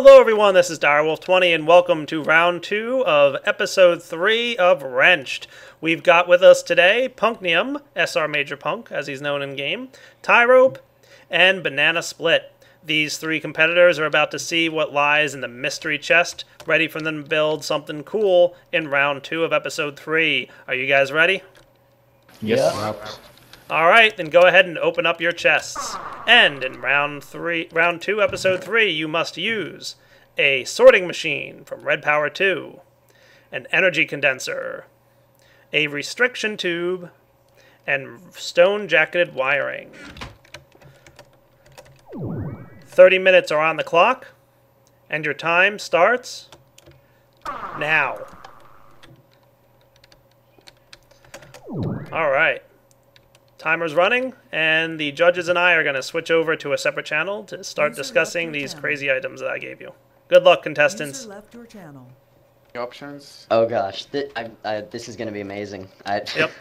Hello everyone, this is Direwolf20 and welcome to round 2 of episode 3 of Wrenched. We've got with us today Punknium, SR Major Punk as he's known in game, Tyrope, and Banana Split. These three competitors are about to see what lies in the mystery chest, ready for them to build something cool in round 2 of episode 3. Are you guys ready? Yes. Yep. Alright, then go ahead and open up your chests. And in round 2, episode 3, you must use a sorting machine from Red Power 2, an energy condenser, a restriction tube, and stone-jacketed wiring. 30 minutes are on the clock, and your time starts now. Alright. Timer's running, and the judges and I are going to switch over to a separate channel to start discussing these crazy items that I gave you. Good luck, contestants. Left your channel. Options. Oh gosh, this is going to be amazing. Yep.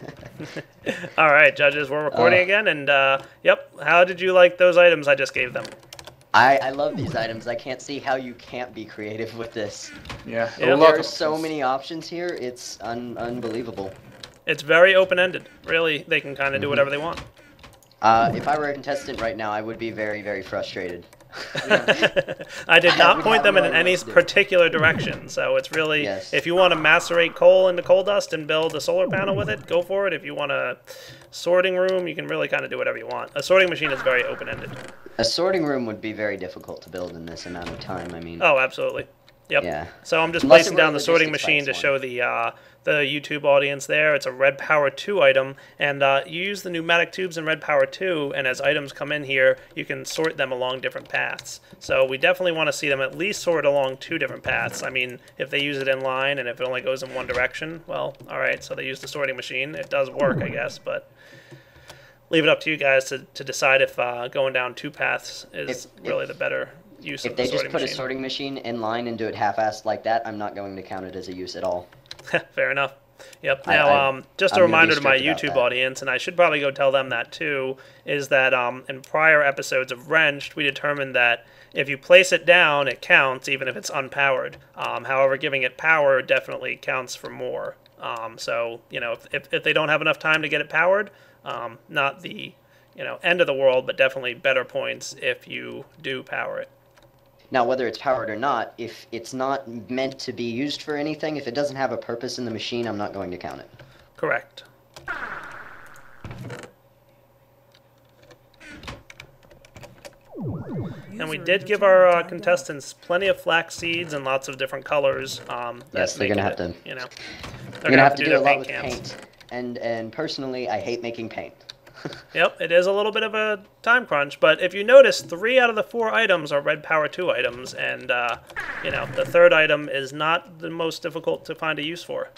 All right, judges, we're recording again, and yep, how did you like those items I just gave them? I love these items. I can't see how you can't be creative with this. Yeah, Yeah. There are so many options here, it's unbelievable. It's very open-ended. Really, they can kind of do whatever they want. If I were a contestant right now, I would be very, very frustrated. I did not point them in no any idea what to do. particular direction, so it's really, Yes. if you want to macerate coal into coal dust and build a solar panel with it, go for it. If you want a sorting room, you can really kind of do whatever you want. A sorting machine is very open-ended. A sorting room would be very difficult to build in this amount of time, I mean. Oh, absolutely. Yep. Yeah. So I'm just Unless placing it were down the sorting logistics machine to fights show the YouTube audience there. It's a Red Power 2 item, and you use the pneumatic tubes in Red Power 2, and as items come in here, you can sort them along different paths. So we definitely want to see them at least sort along 2 different paths. I mean, if they use it in line, and if it only goes in one direction, well, alright, so they use the sorting machine. It does work, I guess, but leave it up to you guys to decide if going down 2 paths is really the better use of If the they sorting just put machine. a sorting machine in line and do it half-assed like that, I'm not going to count it as a use at all. Fair enough. Yep. Now, just a I'm gonna be reminder to my strict about YouTube that. audience, and I should probably go tell them that too, is that in prior episodes of Wrenched, we determined that if you place it down, it counts, even if it's unpowered. However, giving it power definitely counts for more. So, you know, if they don't have enough time to get it powered, not the, end of the world, but definitely better points if you do power it. Now, whether it's powered or not, if it's not meant to be used for anything, if it doesn't have a purpose in the machine, I'm not going to count it. Correct. And we did give our contestants plenty of flax seeds and lots of different colors. Yes, they're gonna have to. They're You're gonna have to do their a lot with cans. paint, and personally, I hate making paint. Yep, it is a little bit of a time crunch, but if you notice, 3 out of the 4 items are Red Power 2 items, and the 3rd item is not the most difficult to find a use for.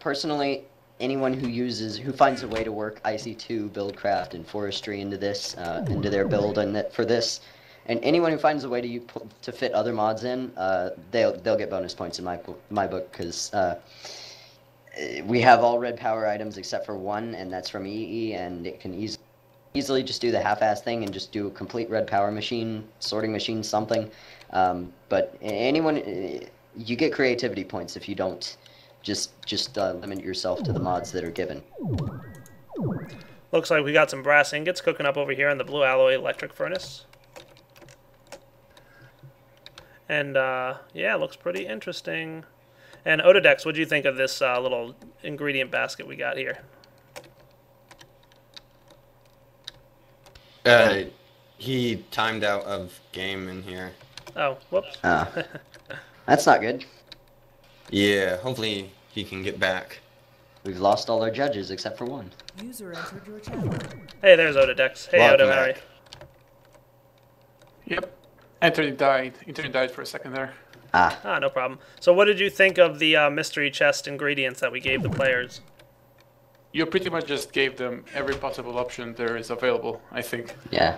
Personally, anyone who finds a way to work IC2, Buildcraft, and Forestry into this, into their build for this, and anyone who finds a way to fit other mods in, they'll get bonus points in my book, because we have all red power items except for one, and that's from EE, and it can easily just do the half-ass thing and just do a complete red power machine, sorting machine, something. But anyone, you get creativity points if you don't just limit yourself to the mods that are given. Looks like we got some brass ingots cooking up over here in the blue alloy electric furnace. And yeah, looks pretty interesting. And Ododex, what do you think of this little ingredient basket we got here? He timed out of game in here. Oh, whoops. That's not good. Yeah, hopefully he can get back. We've lost all our judges except for one. User entered your channel. Hey, there's Ododex. Hey, Welcome Odo, how are you? back. Yep. Internet died for a second there. Ah, no problem. So what did you think of the mystery chest ingredients that we gave the players? You pretty much just gave them every possible option there is available, I think. Yeah.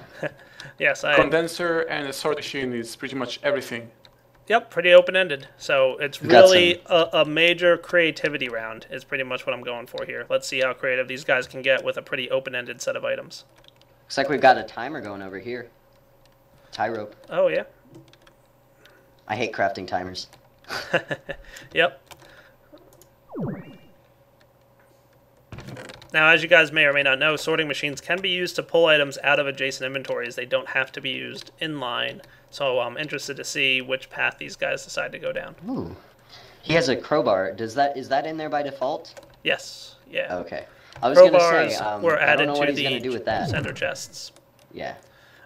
Yes, Condenser and a sort machine is pretty much everything. Yep, pretty open-ended. So it's really a major creativity round is pretty much what I'm going for here. Let's see how creative these guys can get with a pretty open-ended set of items. Looks like we've got a timer going over here. Tie rope. Oh, yeah. I hate crafting timers. Yep. Now, as you guys may or may not know, sorting machines can be used to pull items out of adjacent inventories. They don't have to be used inline. So I'm interested to see which path these guys decide to go down. Ooh. He has a crowbar. Is that in there by default? Yes. Yeah. Okay. I was gonna Crowbars say, were I added don't know what to he's gonna do with that. center chests. Yeah.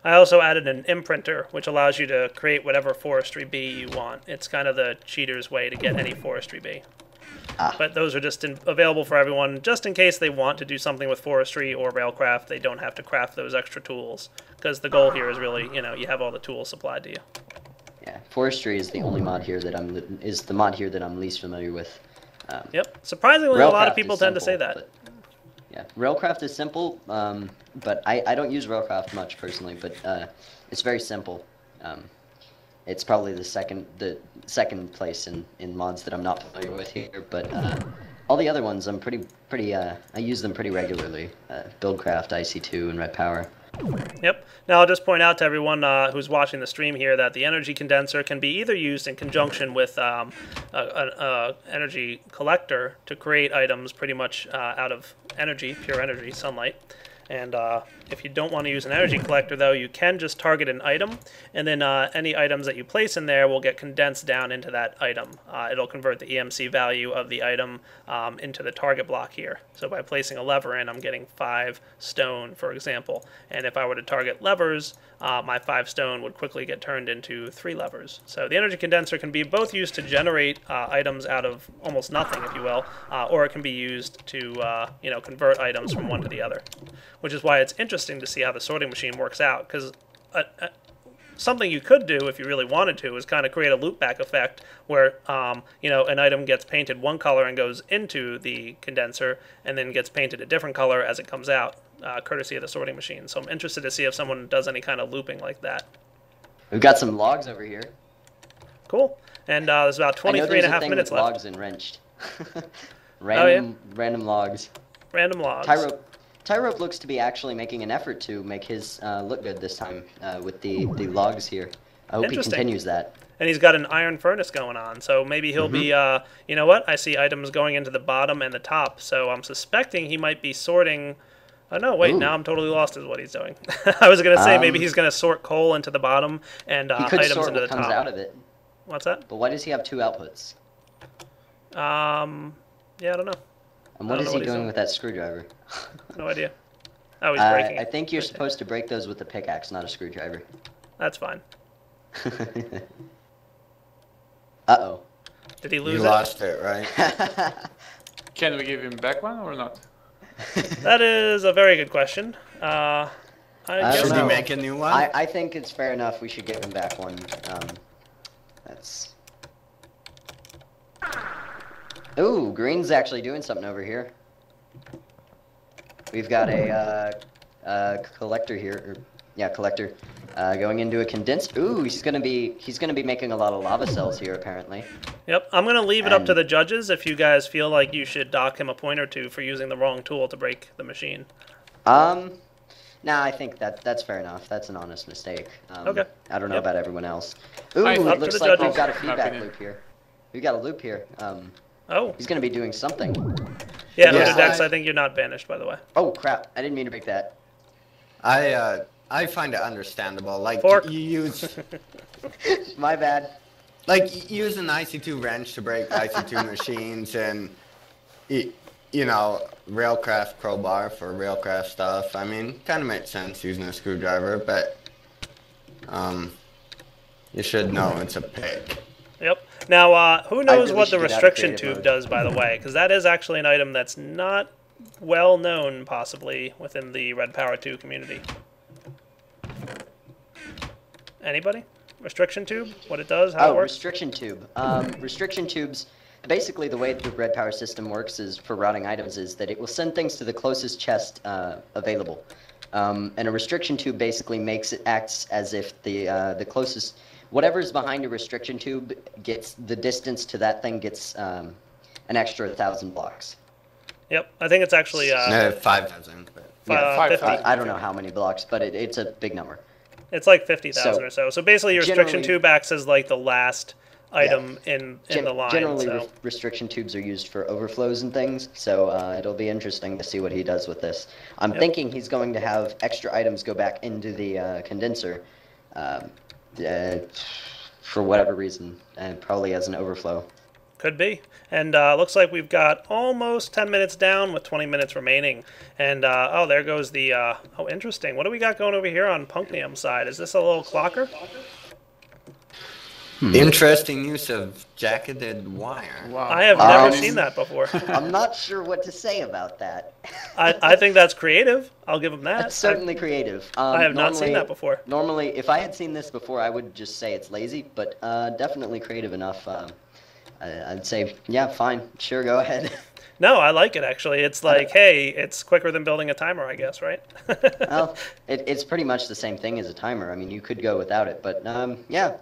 I also added an imprinter, which allows you to create whatever forestry bee you want. It's kind of the cheater's way to get any forestry bee. But those are just available for everyone, just in case they want to do something with forestry or railcraft. They don't have to craft those extra tools, because the goal here is really, you have all the tools supplied to you. Yeah. Forestry is the only mod here that I'm least familiar with. Yep. Surprisingly, a lot of Railcraft people is tend to say simple, that. but- Yeah, Railcraft is simple, but I don't use Railcraft much personally, but it's very simple. It's probably the second place in mods that I'm not familiar with here, but all the other ones I'm I use them pretty regularly. Buildcraft, IC2, and Red Power. Yep. Now I'll just point out to everyone who's watching the stream here that the energy condenser can be either used in conjunction with an energy collector to create items pretty much out of energy, pure energy, sunlight. And if you don't want to use an energy collector, though, you can just target an item, and then any items that you place in there will get condensed down into that item. It'll convert the EMC value of the item into the target block here. So by placing a lever in, I'm getting 5 stone, for example. And if I were to target levers, my 5 stone would quickly get turned into 3 levers. So the energy condenser can be both used to generate items out of almost nothing, if you will, or it can be used to convert items from one to the other. Which is why it's interesting to see how the sorting machine works out, because something you could do if you really wanted to is kind of create a loopback effect where an item gets painted one color and goes into the condenser, and then gets painted a different color as it comes out, courtesy of the sorting machine. So I'm interested to see if someone does any kind of looping like that. We've got some logs over here. Cool. And there's about 23 and a half minutes left. Logs and wrenched. Random logs. Random logs. Tyrope looks to be actually making an effort to make his look good this time with the logs here. I hope he continues that. And he's got an iron furnace going on, so maybe he'll be, you know what? I see items going into the bottom and the top, so I'm suspecting he might be sorting... Oh, no, wait, now I'm totally lost is what he's doing. I was going to say maybe he's going to sort coal into the bottom and items into the top. Comes out of it. What's that? But why does he have 2 outputs? Yeah, I don't know. And what is he doing with that screwdriver? No idea. Oh, he's breaking it. I think you're supposed to break those with a pickaxe, not a screwdriver. That's fine. Uh-oh. Did he lose it? You lost it, right? Can we give him back one or not? That is a very good question. I guess Should he know. make a new one? I think it's fair enough. We should give him back one. That's... Ooh, green's actually doing something over here. We've got a collector here. Collector. Going into a condensed. Ooh, he's gonna be making a lot of lava cells here apparently. Yep, I'm gonna leave it up to the judges if you guys feel like you should dock him a point or 2 for using the wrong tool to break the machine. Nah, I think that's fair enough. That's an honest mistake. Okay. I don't know about everyone else. Ooh, Up it to looks the like judges. we've got a feedback Opinion. loop here. We've got a loop here. Oh. He's gonna be doing something. Yeah, Yeah. Dex, I think you're not banished, by the way. Oh crap! I didn't mean to break that. I find it understandable. Like Fork. you use My bad. like you use an IC2 wrench to break IC2 machines, and railcraft crowbar for railcraft stuff. I mean, kind of makes sense using a screwdriver, but you should know it's a pig. Yep. Now, who knows really what the should get out of restriction creative tube mode. does, by the way? Because that is actually an item that's not well known, possibly, within the Red Power 2 community. Anybody? Restriction tube? What it does? How it works? Restriction tube. Restriction tubes. Basically, the way the Red Power system works is for routing items is that it will send things to the closest chest available, and a restriction tube basically acts as if the closest whatever's behind a restriction tube gets the distance to that thing gets an extra 1,000 blocks. Yep. I think it's actually 5,000. But... Yeah, 50.5,000. I don't know how many blocks, but it's a big number. It's like 50,000 So, or so. So basically, your restriction generally- tube acts as like the last item in the line. Generally, So. restriction tubes are used for overflows and things, so it'll be interesting to see what he does with this. I'm Yep. thinking he's going to have extra items go back into the condenser for whatever reason, and probably as an overflow. Could be. And looks like we've got almost 10 minutes down with 20 minutes remaining. And, oh, there goes the, oh, interesting. What do we got going over here on Punknium's side? Is this a little clocker? Interesting use of jacketed wire. Wow. I have never seen that before. I'm not sure what to say about that. I think that's creative. I'll give him that. That's certainly creative. I have not seen that before. Normally, if I had seen this before, I would just say it's lazy, but definitely creative enough. I'd say, yeah, fine, sure, go ahead. No, I like it, actually. It's like, hey, it's quicker than building a timer, I guess, right? Well, it's pretty much the same thing as a timer. I mean, you could go without it, but yeah.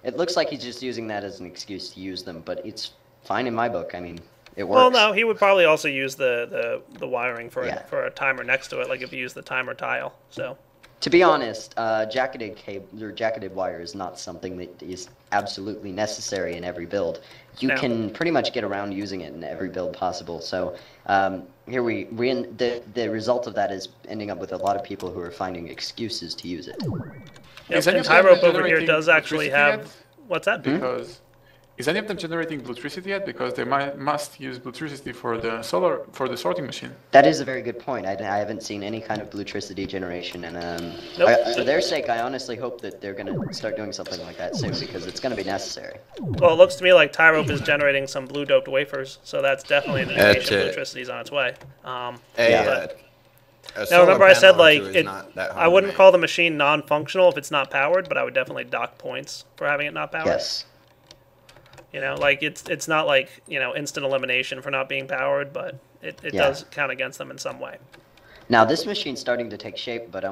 It looks like he's just using that as an excuse to use them, but it's fine in my book. I mean, it works. Well, no, he would probably also use the wiring for Yeah. for a timer next to it, like if you use the timer tile. So. To be honest, jacketed cable or jacketed wire is not something that is absolutely necessary in every build. You No. can pretty much get around using it in every build possible. So here the result of that is ending up with a lot of people who are finding excuses to use it. Yep, Is any and of them tie rope over here generating does actually have. electricity What's that? Because is any of them generating electricity yet? Because they must use electricity for the sorting machine. That is a very good point. I haven't seen any kind of bluetricity generation, and Nope. for their sake, I honestly hope that they're going to start doing something like that soon, because it's going to be necessary. Well, it looks to me like tie rope is generating some blue doped wafers, so that's definitely an indication That's it. electricity's on its way. Yeah. Now, remember I said like it, it, I wouldn't call the machine non-functional if it's not powered, but I would definitely dock points for having it not powered. Yes. You know, like it's not like, you know, instant elimination for not being powered, but it Yeah. does count against them in some way. Now this machine's starting to take shape, but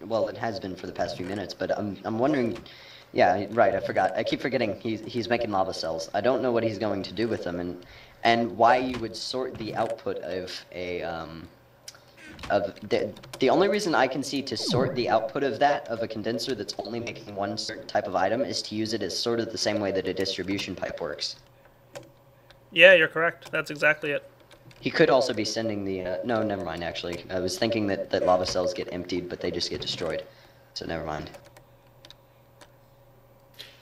well, it has been for the past few minutes. But I'm wondering, yeah, right. I forgot. I keep forgetting he's making lava cells. I don't know what he's going to do with them, and why you would sort the output of a the only reason I can see to sort the output of a condenser that's only making one certain type of item is to use it as sort of the same way that a distribution pipe works. Yeah, you're correct. That's exactly it. He could also be sending the no, never mind. Actually, I was thinking that lava cells get emptied, but they just get destroyed. So never mind.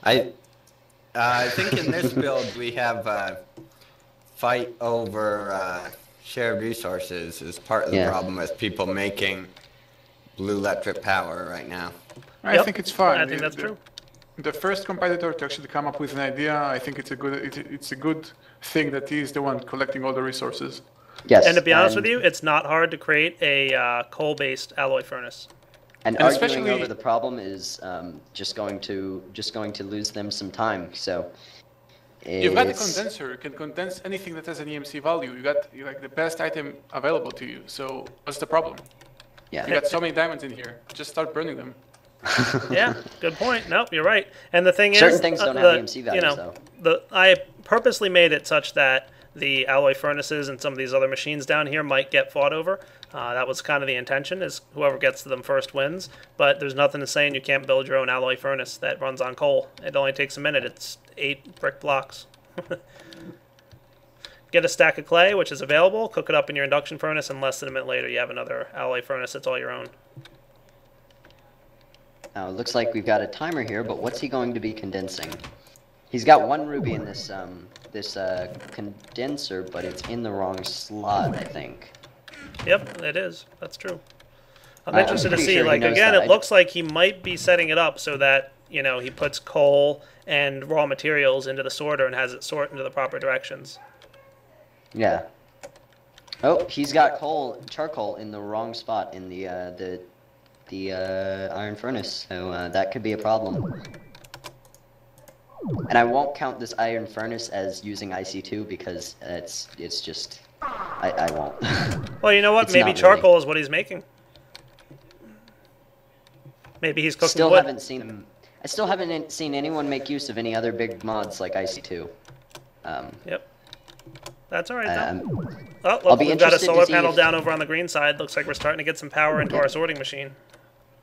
I think in this build we have fight over shared resources is part of the problem with people making blue electric power right now. I Yep. think it's fine. I think that's true. The first competitor to actually come up with an idea, I think it's a good thing that he is the one collecting all the resources. Yes. And to be honest with you, it's not hard to create a coal-based alloy furnace. And And arguing especially- over the problem is just going to lose them some time. So You've got a it's- condenser. You can condense anything that has an EMC value. You like the best item available to you. So what's the problem? Yeah. You got so many diamonds in here. Just start burning them. Yeah, good point. Nope, you're right. And the thing Certain is, things don't have EMC you values, know, though. I purposely made it such that the alloy furnaces and some of these other machines down here might get fought over. That was kind of the intention, is whoever gets to them first wins. But there's nothing to saying you can't build your own alloy furnace that runs on coal. It only takes a minute. It's 8 brick blocks. Get a stack of clay, which is available, cook it up in your induction furnace, and less than a minute later you have another alloy furnace that's all your own. Now, it looks like we've got a timer here, but what's he going to be condensing? He's got one ruby in this condenser, but it's in the wrong slot, I think. Yep, it is. That's true. I'm I'm interested to pretty see, sure he like, knows again, that. it looks like he might be setting it up so that, you know, he puts coal and raw materials into the sorter and has it sort into the proper directions. Yeah. Oh, he's got charcoal in the wrong spot in the iron furnace, so that could be a problem. And I won't count this iron furnace as using IC2 because it's just I won't. Well, you know what? It's Maybe not charcoal is what he's making. Maybe he's cooking Still wood. haven't seen him. I still haven't seen anyone make use of any other big mods like IC2. Yep. That's all right, though. Um, Oh, I'll look, be we've got a interested to solar see panel if- down over on the green side. Looks like we're starting to get some power into our sorting machine.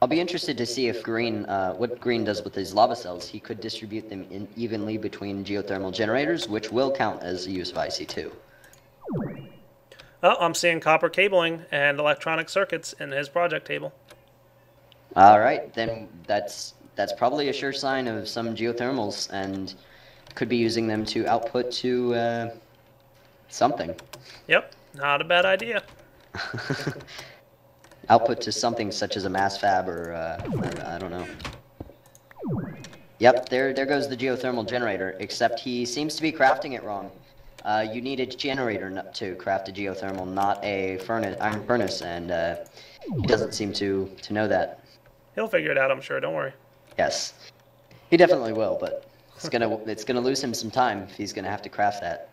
I'll be interested to see if Green, what Green does with his lava cells. He could distribute them evenly between geothermal generators, which will count as the use of IC2. Oh, I'm seeing copper cabling and electronic circuits in his project table. All right, then that's probably a sure sign of some geothermals, and could be using them to output to something. Yep, not a bad idea. Output to something such as a mass fab or I don't know. Yep, there goes the geothermal generator, except he seems to be crafting it wrong. You need a generator to craft a geothermal, not a iron furnace, and he doesn't seem to know that. He'll figure it out, I'm sure, don't worry. Yes, he definitely will, but it's gonna lose him some time if he's gonna have to craft that.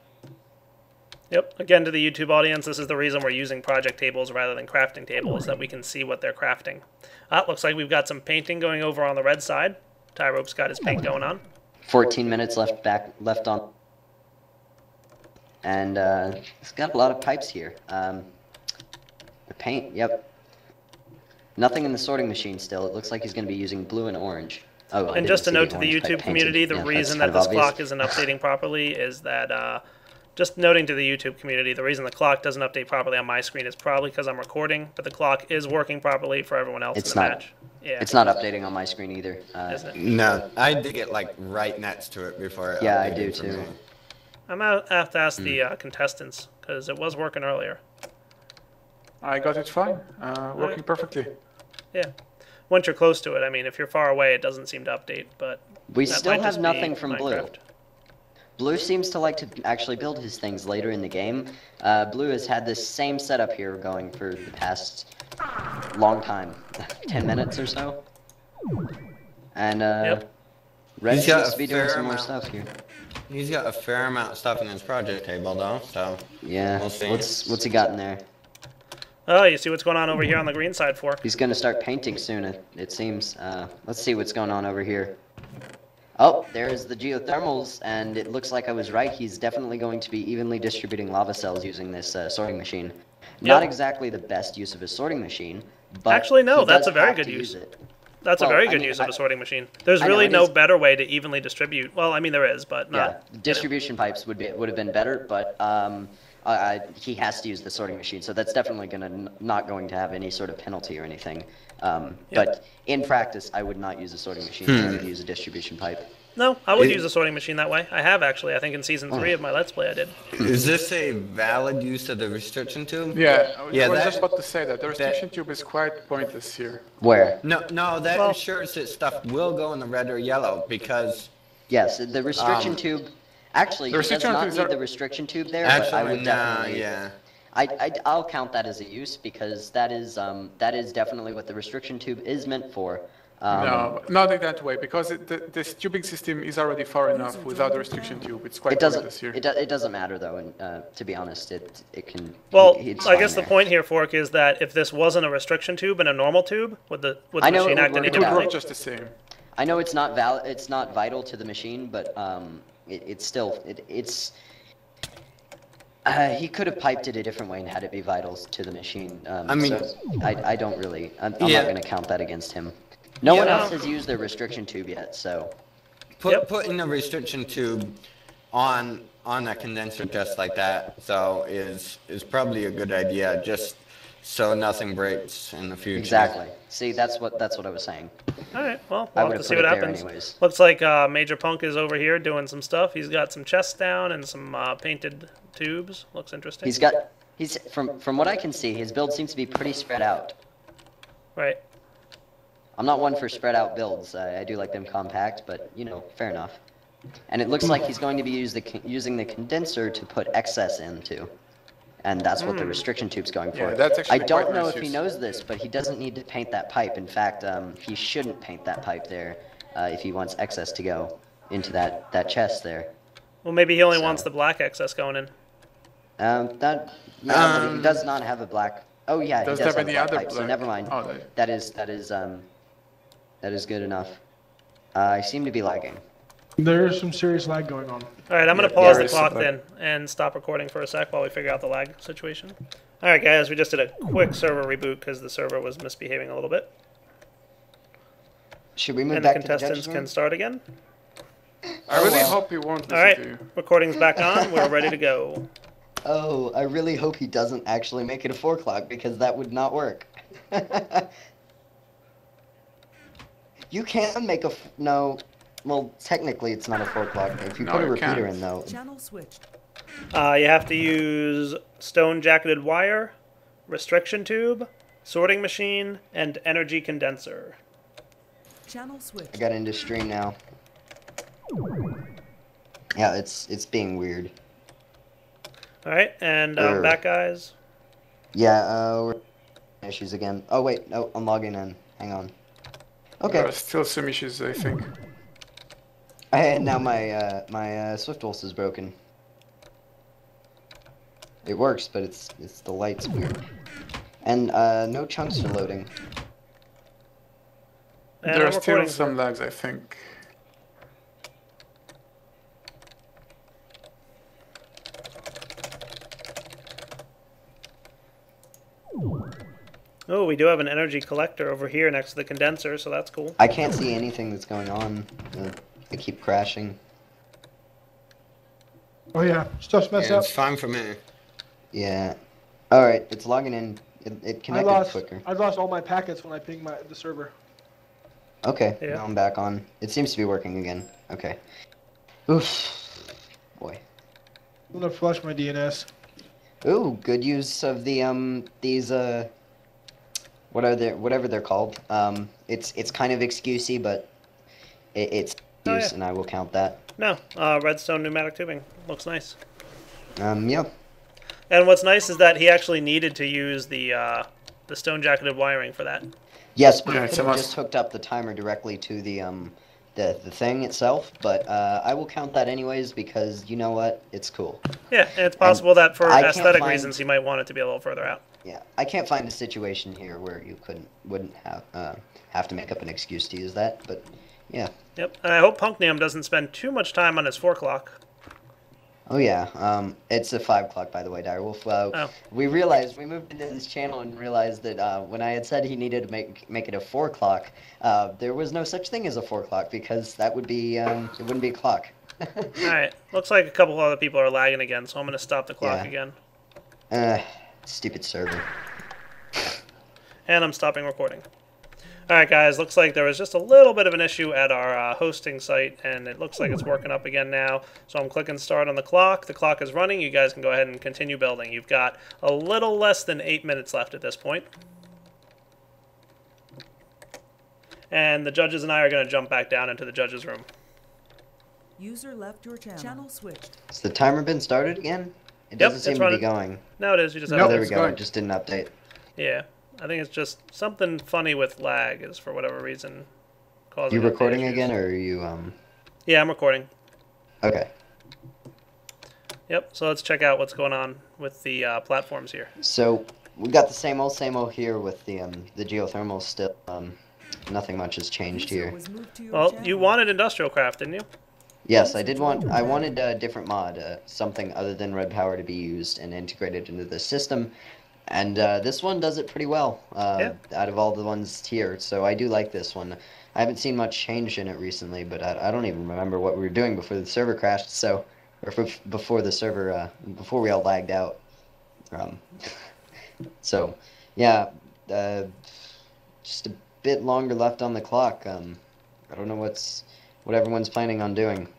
Yep, again to the YouTube audience, this is the reason we're using project tables rather than crafting tables, that we can see what they're crafting. Looks like we've got some painting going over on the red side. Tyrope's got his paint going on. 14 minutes left on. And it's got a lot of pipes here. The paint, yep. Nothing in the sorting machine still. It looks like he's going to be using blue and orange. Oh, and just a note to the YouTube community, the reason that this clock isn't updating properly is that, just noting to the YouTube community, the reason the clock doesn't update properly on my screen is probably because I'm recording, but the clock is working properly for everyone else in the match. Yeah. It's not updating on my screen either. Isn't it? No, I dig it like right next to it before it Yeah, I updated do for too. me. I'm going to have to ask the contestants, because it was working earlier. I got it fine. Working perfectly. Yeah. Once you're close to it, I mean, if you're far away, it doesn't seem to update, but We that still might have just be nothing from Blue. Minecraft. Blue seems to like to actually build his things later in the game. Blue has had this same setup here going for the past long time, 10 minutes or so. And Red He's got seems to be a doing fair some more amount. stuff here. He's got a fair amount of stuff in his project table though, so Yeah, we'll see. what's he got in there? Oh, you see what's going on over here on the green side, Fork? He's gonna start painting soon, it seems. Let's see what's going on over here. Oh, there's the geothermals, and it looks like I was right. He's definitely going to be evenly distributing lava cells using this sorting machine. Not exactly the best use of a sorting machine, but Actually, no, he that's does a very have good to use. use it. That's Well, a very I good mean, use of I- a sorting machine. There's I know, really it no is- better way to evenly distribute. Well, I mean, there is, but Yeah, not. distribution pipes would have been better, but he has to use the sorting machine, so that's definitely not going to have any sort of penalty or anything. But in practice, I would not use a sorting machine. I would use a distribution pipe. No, I would use a sorting machine that way. I have actually. I think in season 3 of my Let's Play I did. Is this a valid use of the restriction tube? Yeah, Yeah, I was that- just about to say that. The restriction tube is quite pointless here. Where? No, that Well- ensures that stuff will go in the red or yellow because Yes, the restriction tube. Actually, he does restriction not tubes need are- the restriction tube there, but I would definitely. yeah. I'll count that as a use because that is definitely what the restriction tube is meant for. No, not in that way, because this tubing system is already far enough without the restriction tube. It's quite It pointless doesn't. here. It doesn't matter though, and to be honest, it can. Well, it's I fine guess the there. point here, Fork, is that if this wasn't a restriction tube and a normal tube, would the I know machine it would act any work It would differently? work just the same. I know it's not It's not vital to the machine, but it's still it's. He could have piped it a different way and had it be vital to the machine. I mean- so I don't really. I'm Yeah. not going to count that against him. No one Yeah. else has used their restriction tube yet, so. Putting a restriction tube on a condenser just like that is probably a good idea, just so nothing breaks in the future. Exactly. See, that's what I was saying. All right, well, I we'll have would to have see put what it there happens. anyways. Looks like Major Punk is over here doing some stuff. He's got some chests down and some painted tubes. Looks interesting. He's from what I can see, his build seems to be pretty spread out. Right. I'm not one for spread out builds. I do like them compact, but you know, fair enough. And it looks like he's going to be using the condenser to put excess into. And that's what the restriction tube's going for. Yeah, that's actually I don't quite know nice if he use. knows this, but he doesn't need to paint that pipe. In fact, he shouldn't paint that pipe there if he wants excess to go into that chest there. Well, maybe he only So- wants the black excess going in. But he does not have a black. Oh yeah, he Does does have have a any black other pipe. So black- never mind. Oh, That is good enough. I seem to be lagging. There is some serious lag going on. All right, I'm going to Yeah, pause there the is clock some lag. then and stop recording for a sec while we figure out the lag situation. All right, guys, we just did a quick server reboot because the server was misbehaving a little bit. Should we move And the back to the contestants judges' can room? start again. I really well. hope he won't listen All right, to you. recording's back on. We're ready to go. Oh, I really hope he doesn't actually make it a 4 o'clock, because that would not work. You can make a... No. Well, technically it's not a 4 o'clock. If you No, put a you repeater can't. in, though... Channel switched. You have to use stone-jacketed wire, restriction tube, sorting machine, and energy condenser. Channel I switched. got into stream now. Yeah, it's being weird. All right, and Err. back, guys. Yeah, we're issues again. Oh wait, no, I'm logging in. Hang on. Okay. There are still some issues, I think. And now my Swift Pulse is broken. It works, but it's the light's weird. And no chunks are loading. And There I'm are still recording. some lags, I think. Oh, we do have an energy collector over here next to the condenser, so that's cool. I can't see anything that's going on. I keep crashing. Oh yeah, stuff's messed Yeah, up. it's fine for me. Yeah. All right, it's logging in. It connected quicker. I lost all my packets when I pinged the server. Okay, Yeah. now I'm back on. It seems to be working again. Okay. Oof. Boy. I'm gonna flush my DNS. Ooh, good use of the these whatever they're called. It's kind of excusey, but it's Oh, use, yeah. and I will count that. No, redstone pneumatic tubing. Looks nice. Yeah. And what's nice is that he actually needed to use the stone-jacketed wiring for that. Yes, but Yeah, I it's could a have must. just hooked up the timer directly to the thing itself, but I will count that anyways because you know what? It's cool. Yeah, and it's possible that for I can't aesthetic find- reasons he might want it to be a little further out. Yeah, I can't find a situation here where you wouldn't have to make up an excuse to use that, but yeah. Yep, and I hope Punknium doesn't spend too much time on his 4 o'clock. Oh yeah, it's a 5 o'clock by the way, Direwolf. Oh. We moved into this channel and realized that when I had said he needed to make it a 4 o'clock, there was no such thing as a 4 o'clock because that would be it wouldn't be a clock. Alright, looks like a couple other people are lagging again, so I'm going to stop the clock Yeah. again. Stupid server. And I'm stopping recording. Alright guys, looks like there was just a little bit of an issue at our hosting site, and it looks like it's working up again now. So I'm clicking start on the clock. The clock is running. You guys can go ahead and continue building. You've got a little less than 8 minutes left at this point. And the judges and I are going to jump back down into the judges' room. User left your channel. Channel switched. Has the timer been started again? It Yep, doesn't it's seem to be running. going. No, it is. You just have Nope. Oh, there we it's go. going. It just didn't update. Yeah, I think it's just something funny with lag is for whatever reason causing You update recording issues. again, or are you Yeah, I'm recording. Okay. Yep, so let's check out what's going on with the platforms here. So we got the same old here with the geothermal still. Nothing much has changed User here. was moved to your Well, channel. you wanted industrial craft, didn't you? Yes, I wanted a different mod, something other than red power to be used and integrated into the system, and this one does it pretty well. Yeah. Out of all the ones here, so I do like this one. I haven't seen much change in it recently, but I don't even remember what we were doing before the server crashed. So, before the server, before we all lagged out. So, yeah, just a bit longer left on the clock. I don't know what everyone's planning on doing.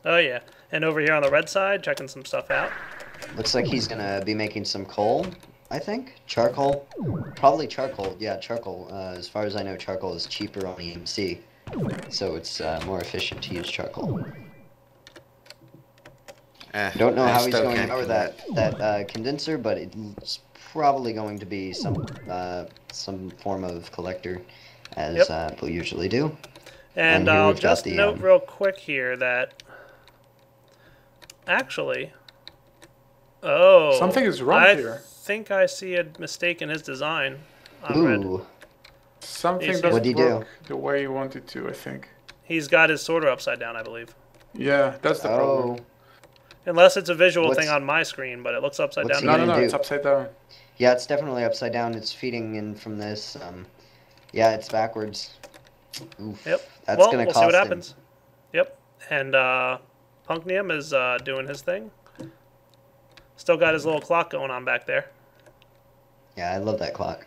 Oh, yeah. And over here on the red side, checking some stuff out. Looks like he's gonna be making some coal, I think. Charcoal. Probably charcoal. Yeah, charcoal. As far as I know, charcoal is cheaper on EMC. So it's more efficient to use charcoal. Don't know I how he's still going to can't power that condenser, but it's probably going to be some form of collector, as people usually do. And here I'll we've got just the, note real quick here that actually, Something is wrong I here. think I see a mistake in his design on red. Ooh, Something What'd doesn't he do? work the way you want it to, I think. He's got his sorter upside down, I believe. Yeah, that's the problem. Unless it's a visual What's- thing on my screen, but it looks upside what's down. he to No, me. no, no, do? it's upside down. yeah, it's definitely upside down. It's feeding in from this. Yeah, it's backwards. Oof. Yep. That's Well, gonna we'll cost see what him. happens. Yep. And Punknium is doing his thing. Still got his little clock going on back there. Yeah, I love that clock.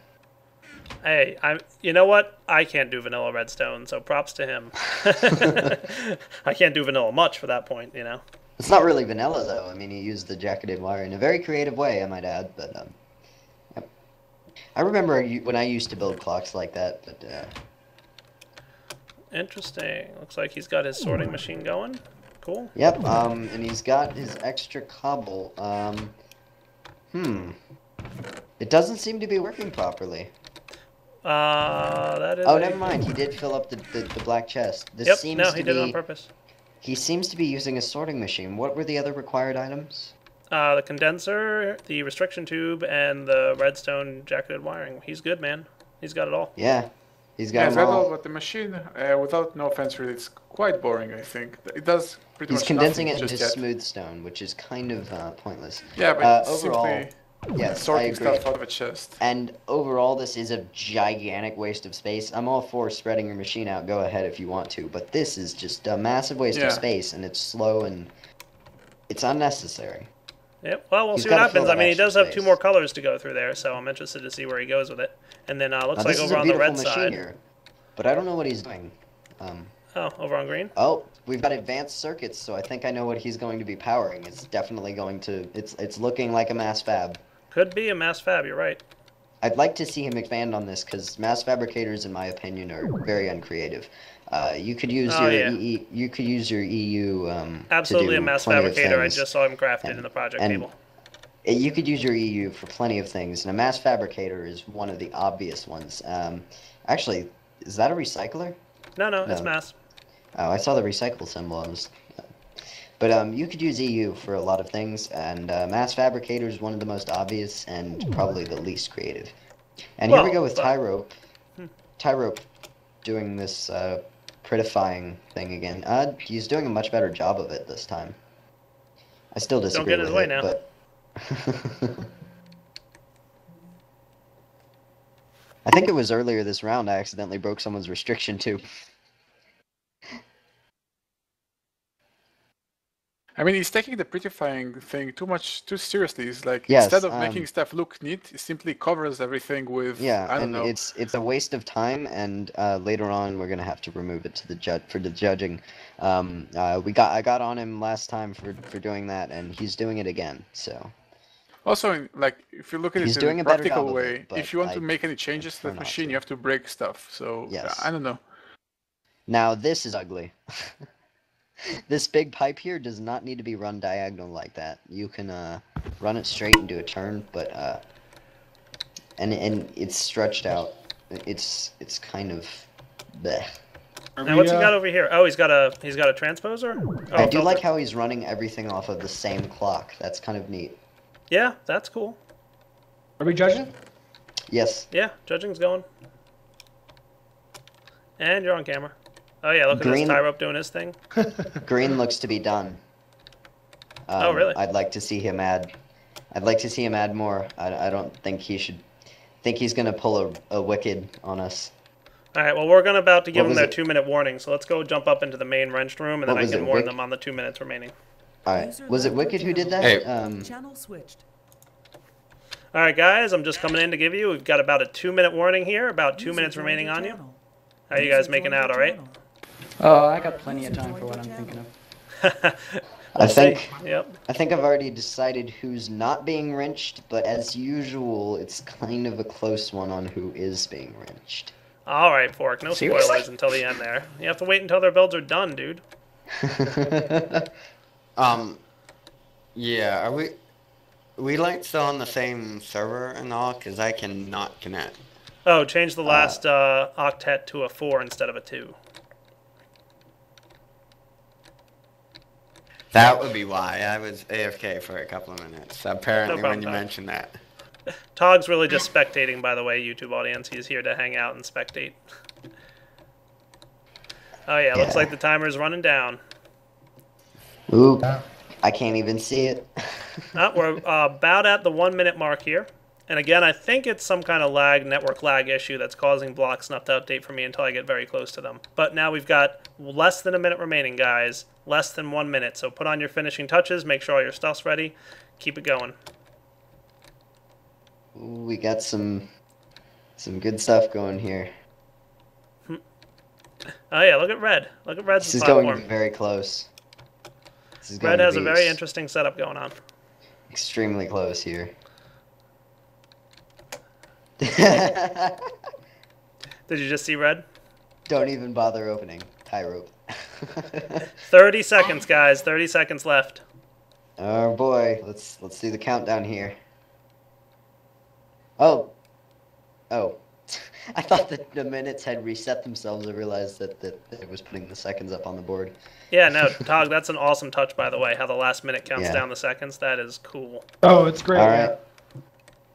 Hey, you know what? I can't do vanilla redstone, so props to him. I can't do vanilla much for that point, you know. It's not really vanilla though. I mean, he used the jacketed wire in a very creative way, I might add. But yep. I remember when I used to build clocks like that. But Interesting. Looks like he's got his sorting machine going. Cool. yep. And he's got his extra cobble. It doesn't seem to be working properly. That is. Oh, never mind. He did fill up the black chest. This Yep. seems No, to he did it on be. purpose. He seems to be using a sorting machine. What were the other required items? The condenser, the restriction tube, and the redstone jacketed wiring. He's good, man. He's got it all. Yeah, he's Yeah, got it's them got all, all. but the machine, without no offense really, it's quite boring, I think. It does pretty He's much condensing nothing it into just yet. smooth stone, which is kind of pointless. Yeah, but it's overall, simply yes, I sorting agree. stuff out of a chest. And overall, this is a gigantic waste of space. I'm all for spreading your machine out. Go ahead if you want to, but this is just a massive waste Yeah. of space, and it's slow and it's unnecessary. Yep. Well, we'll He's see what gotta fill happens. I that mean, he extra does have space. 2 more colors to go through there, so I'm interested to see where he goes with it. And then looks Now, like this is over a on the beautiful red machine side. here, but I don't know what he's doing. Oh, over on green. Oh, we've got advanced circuits, so I think I know what he's going to be powering. It's definitely going to. It's looking like a mass fab. Could be a mass fab. You're right. I'd like to see him expand on this because mass fabricators, in my opinion, are very uncreative. You could use Oh, your yeah. you could use your EU Absolutely to a do mass plenty of fabricator. I things. just saw him crafted And- in the project and- table. You could use your EU for plenty of things, and a mass fabricator is one of the obvious ones. Actually, is that a recycler? No, it's no. mass. Oh, I saw the recycle symbol. But you could use EU for a lot of things, and mass fabricator is one of the most obvious and probably the least creative. And here we go with Tyrope. Tyrope doing this prettifying thing again. He's doing a much better job of it this time. I still disagree get in his with way it, now. but I think it was earlier this round I accidentally broke someone's restriction tube. I mean, he's taking the prettifying thing too seriously. He's like, Yes, instead of making stuff look neat, he simply covers everything with, Yeah, I don't and know. it's a waste of time, and later on we're gonna have to remove it to the for the judging. I got on him last time for doing that, and he's doing it again. So Also, like, if you look at He's it doing in a a better practical job of way, it, but if you want to I make any changes to prefer that not machine, to. you have to break stuff. So, Yes. I don't know. now this is ugly. This big pipe here does not need to be run diagonal like that. You can run it straight and do a turn, but and it's stretched out. It's kind of bleh. Now what's he got over here? Oh, he's got a transposer. Oh, I do filter. like how he's running everything off of the same clock. That's kind of neat. Yeah, that's cool. Are we judging? Yes. Yeah, judging's going. And you're on camera. Oh yeah, look at Green- this Tyrope doing his thing. Green looks to be done. Oh, really? I'd like to see him add. I'd like to see him add more. I don't think he should. Think he's gonna pull a wicked on us. All right, well, we're about to give What them was their it? 2-minute warning, so let's go jump up into the main wrenched room, and then What I was can it, warn Wick? them on the 2 minutes remaining. All right. User Was it left your Wicked who did that? Hey. Channel switched. All right, guys, I'm just coming in to give you. We've got about a 2-minute warning here, about 2 User minutes joined remaining your on you. channel. How you User guys making joined out, your all right? channel. Oh, I got plenty of time for what I'm thinking of. I think. Yep. I think I've already decided who's not being wrenched, but as usual, it's kind of a close one on who is being wrenched. All right, Fork. No Seriously? spoilers until the end there. You have to wait until their builds are done, dude. Yeah, are we like still on the same server and all? Because I cannot connect. Oh, change the last octet to a 4 instead of a 2. That would be why I was AFK for a couple of minutes. Apparently, problem, when you Tom. mentioned that. Tog's really just spectating, by the way, YouTube audience. He's here to hang out and spectate. Oh yeah, looks Yeah. like the timer's running down. Oop. I can't even see it. We're about at the 1 minute mark here. And again, I think it's some kind of network lag issue that's causing blocks not to update for me until I get very close to them. But now we've got less than a minute remaining, guys. Less than 1 minute. So put on your finishing touches, make sure all your stuff's ready. Keep it going. Ooh, we got some good stuff going here. Oh yeah, look at Red. Look at Red's This is platform. going to be very close. Red has a very interesting setup going on. Extremely close here. Did you just see Red? Don't even bother opening. Tie rope. 30 seconds, guys. 30 seconds left. Oh boy, let's do the countdown here. Oh. I thought that the minutes had reset themselves. I realized that it was putting the seconds up on the board. Yeah, no, Tog, that's an awesome touch, by the way, how the last minute counts Yeah. down the seconds. That is cool. Oh, it's great. All right.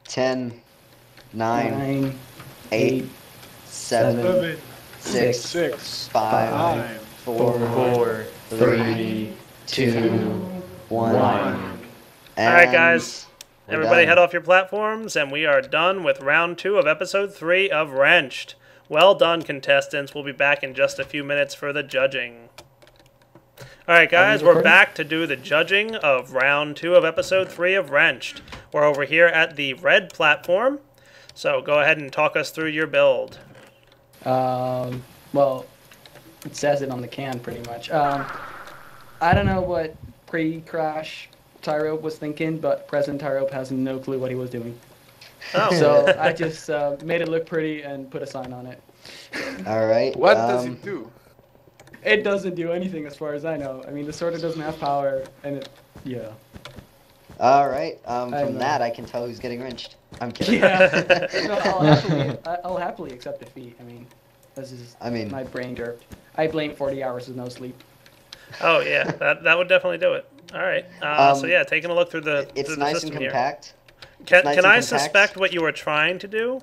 10, 9, 9, 8, 7, 6, 6, 5, 4, 3, 2, 1. All right, guys. Everybody head off your platforms, and we are done with round 2 of episode 3 of Wrenched. Well done, contestants. We'll be back in just a few minutes for the judging. All right, guys, we're back to do the judging of round 2 of episode 3 of Wrenched. We're over here at the red platform, so go ahead and talk us through your build. Well, it says it on the can pretty much. I don't know what pre-crash Tyrope was thinking, but present Tyrope has no clue what he was doing. Oh. So I just made it look pretty and put a sign on it. All right. What does it do? It doesn't do anything as far as I know. I mean, the sorter doesn't have power, and yeah. All right. know. From that, I can tell who's getting wrenched. I'm kidding. Yeah. No, I'll happily accept defeat. I mean, this is my brain derped. I blame 40 hours of no sleep. Oh, yeah, that would definitely do it. All right. So, yeah, taking a look through the It's through the nice system and here. compact. Can nice I and compact. suspect what you were trying to do?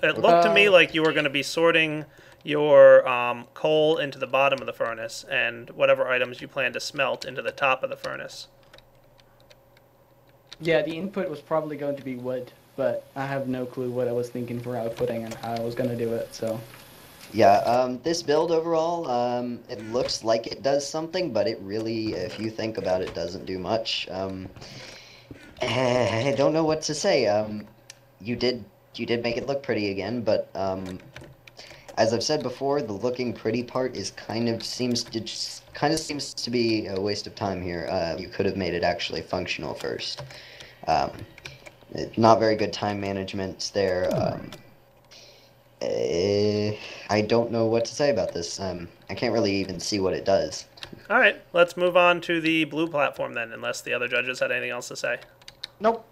It looked to me like you were going to be sorting your coal into the bottom of the furnace and whatever items you plan to smelt into the top of the furnace. Yeah, the input was probably going to be wood, but I have no clue what I was thinking for outputting and how I was going to do it, so... Yeah, this build overall, it looks like it does something, but it really, if you think about it, doesn't do much. I don't know what to say. You did make it look pretty again, but as I've said before, the looking pretty part is kind of seems to be a waste of time here. You could have made it actually functional first. Not very good time management there. I don't know what to say about this. I can't really even see what it does. All right, let's move on to the blue platform then, unless the other judges had anything else to say. Nope.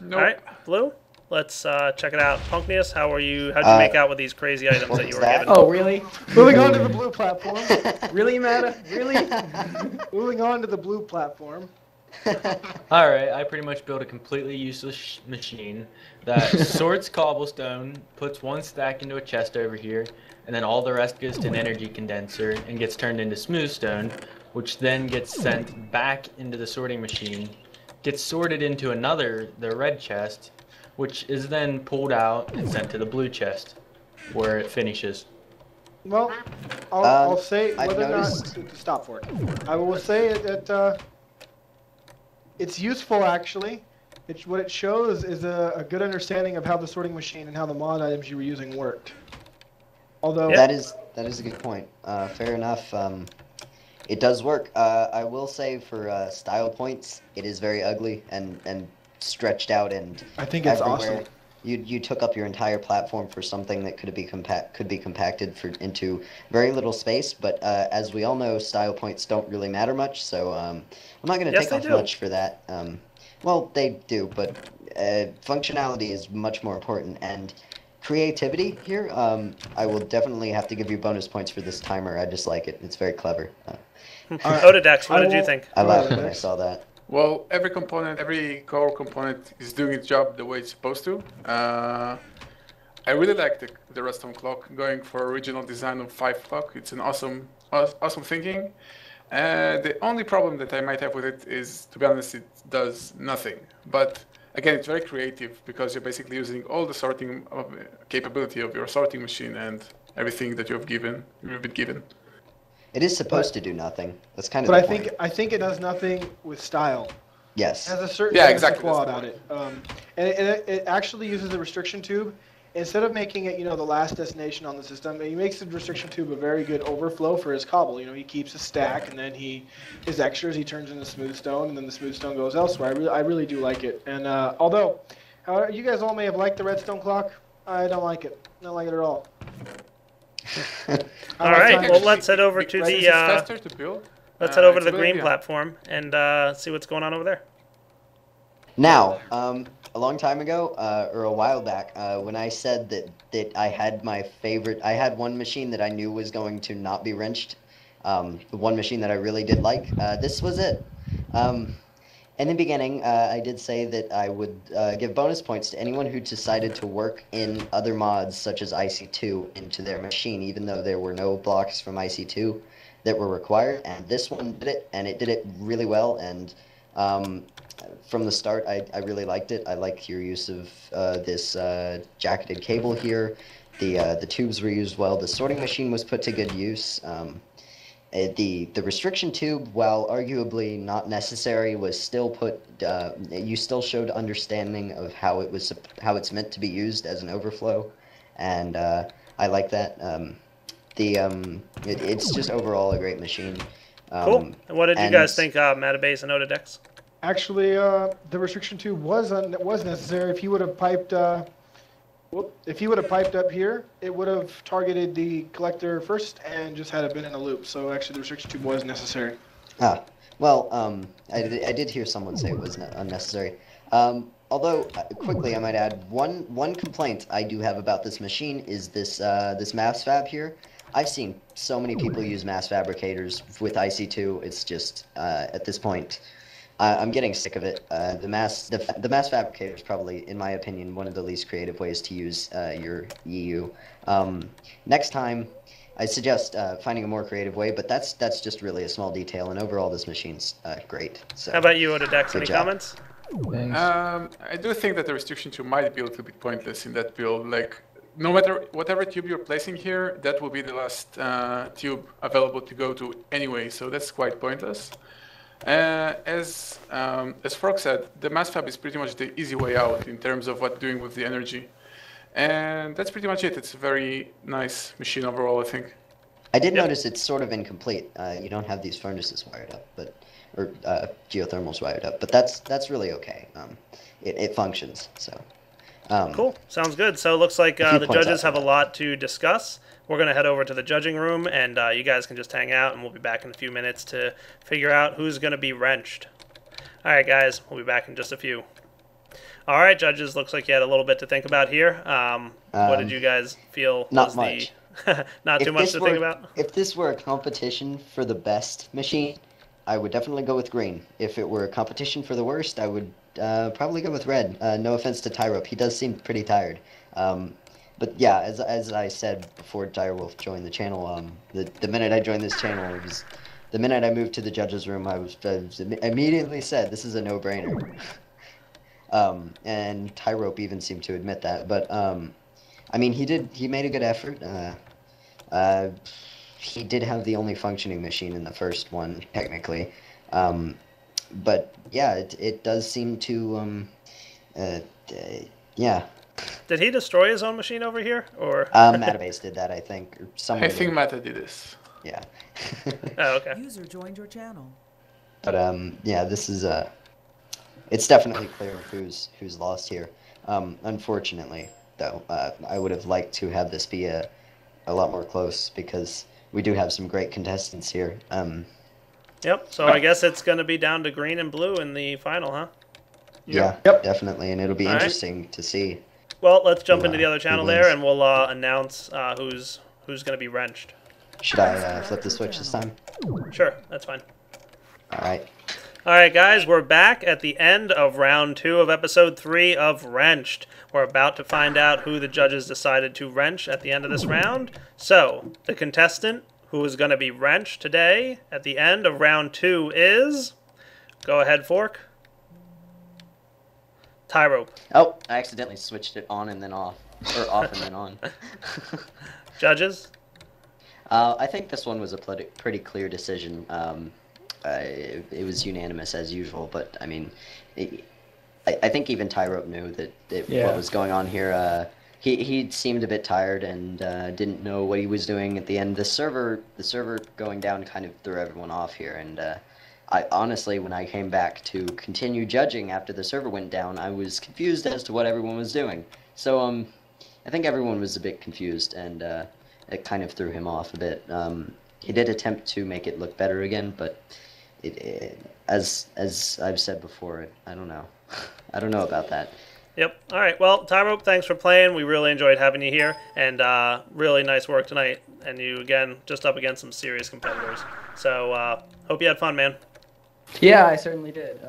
All right, blue, let's check it out. Punknius, how'd you make out with these crazy items that you were given? Oh, really? Moving on to the blue platform. Really, Matta? Really? Moving on to the blue platform. Alright, I pretty much built a completely useless machine that sorts cobblestone, puts one stack into a chest over here, and then all the rest goes to an energy condenser and gets turned into smooth stone, which then gets sent back into the sorting machine, gets sorted into the red chest, which is then pulled out and sent to the blue chest, where it finishes. Well, I'll say I've whether or not noticed- to stop for it. I will say that it's useful actually. What it shows is a good understanding of how the sorting machine and how the mod items you were using worked. Although That is a good point. Fair enough. It does work. I will say for style points, it is very ugly and stretched out and I think it's everywhere. awesome. You took up your entire platform for something that could be compacted into very little space. But as we all know, style points don't really matter much. So I'm not going to Yes, take they off do. much for that. Well, they do, but functionality is much more important. And creativity here, I will definitely have to give you bonus points for this timer. I just like it. It's very clever. Odadex, what did you think? I laughed when I saw that. Well, every core component is doing its job the way it's supposed to. I really like the redstone clock, going for original design of 5 o'clock. It's an awesome thinking. The only problem that I might have with it is, to be honest, it does nothing. But again, it's very creative because you're basically using all the sorting capability of your sorting machine and everything that you've been given. It is supposed to do nothing. That's kind of But the point. I think it does nothing with style. Yes. It has a certain Yeah, status exactly, quo that's the about it. And it actually uses a restriction tube. Instead of making it, the last destination on the system, he makes the restriction tube a very good overflow for his cobble. He keeps a stack, and then his extras he turns into smooth stone, and then the smooth stone goes elsewhere. I really do like it. And although you guys all may have liked the redstone clock, I don't like it. I don't like it at all. All right, well, let's head over to the faster to build. let's head over It's to the a good green idea. platform and see what's going on over there. Now, a long time ago, or a while back, when I said that I had my favorite, I had one machine that I knew was going to not be wrenched. The one machine that I really did like. This was it. In the beginning, I did say that I would give bonus points to anyone who decided to work in other mods, such as IC2, into their machine, even though there were no blocks from IC2 that were required. And this one did it, and it did it really well. And from the start, I really liked it. I liked your use of this jacketed cable here. The tubes were used well. The sorting machine was put to good use. The restriction tube, while arguably not necessary, was still put. You still showed understanding of how it's meant to be used as an overflow, and I like that. It's just overall a great machine. Cool. And what did you guys think, Matabase and Odadex? Actually, the restriction tube was necessary. If he would have piped, up here, it would have targeted the collector first and just had it been in a loop. So actually, the restriction tube was necessary. Well, I did hear someone say it was unnecessary. Although, quickly, I might add one complaint I do have about this machine is this mass fab here. I've seen so many people use mass fabricators with IC2. It's just at this point, I'm getting sick of it. The mass fabricator is probably, in my opinion, one of the least creative ways to use your EU. Next time, I suggest finding a more creative way, but that's just really a small detail. And overall, this machine's great. So, how about you, Odadex? Any job. comments? Thanks. I do think that the restriction tube might be a little bit pointless in that build. Like, no matter whatever tube you're placing here, that will be the last tube available to go to anyway. So that's quite pointless. As Frog said, the mass fab is pretty much the easy way out in terms of what doing with the energy. And that's pretty much it. It's a very nice machine overall, I think. I did notice it's sort of incomplete. You don't have these furnaces wired up, or geothermals wired up, but that's really okay. It functions, so. Cool. Sounds good. So it looks like the points judges out have a lot to discuss. We're going to head over to the judging room, and you guys can just hang out, and we'll be back in a few minutes to figure out who's going to be wrenched. All right, guys. We'll be back in just a few. All right, judges. Looks like you had a little bit to think about here. What did you guys feel Not was much. not too much to think about? If this were a competition for the best machine, I would definitely go with green. If it were a competition for the worst, I would probably go with red. No offense to Tyrope, he does seem pretty tired. But yeah, as I said before Direwolf joined the channel, the minute I joined this channel, it was the minute I moved to the judges' room, I immediately said this is a no-brainer. And Tyrope even seemed to admit that. But I mean, he made a good effort. He did have the only functioning machine in the first one, technically. But yeah, it does seem to, yeah. Did he destroy his own machine over here, or? Matabase did that, I think. Or someone I think did. Mata did this. Yeah. Oh, okay. User joined your channel. But yeah, this is it's definitely clear who's lost here. Unfortunately, though, I would have liked to have this be a lot more close because we do have some great contestants here. Yep. So I guess it's going to be down to green and blue in the final, huh? Yeah, definitely, and it'll be interesting to see. Well, let's jump into the other who channel wins. there, and we'll announce who's going to be wrenched. Should I flip the switch this time? Sure, that's fine. All right. All right, guys, we're back at the end of round 2 of episode 3 of Wrenched. We're about to find out who the judges decided to wrench at the end of this round. So, the contestant who is going to be wrenched today at the end of round 2 is... Go ahead, Fork. Tyrope. Oh, I accidentally switched it on and then off, or off and then on. Judges? I think this one was a pretty clear decision. It was unanimous as usual, but I mean, I think even Tyrope knew that what was going on here. He seemed a bit tired and didn't know what he was doing at the end. The server going down kind of threw everyone off here, and I honestly, when I came back to continue judging after the server went down, I was confused as to what everyone was doing. So I think everyone was a bit confused, and it kind of threw him off a bit. He did attempt to make it look better again, but as I've said before, I don't know. I don't know about that. Yep. All right. Well, Tyrope, thanks for playing. We really enjoyed having you here, and really nice work tonight. And you, again, just up against some serious competitors. So hope you had fun, man. Yeah, I certainly did.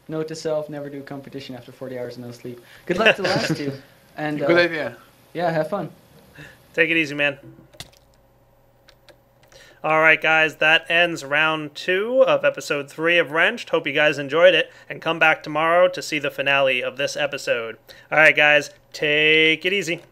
Note to self, never do competition after 40 hours of no sleep. Good luck to the last two. And, Good idea. Yeah, have fun. Take it easy, man. All right, guys, that ends round 2 of episode 3 of Wrenched. Hope you guys enjoyed it, and come back tomorrow to see the finale of this episode. All right, guys, take it easy.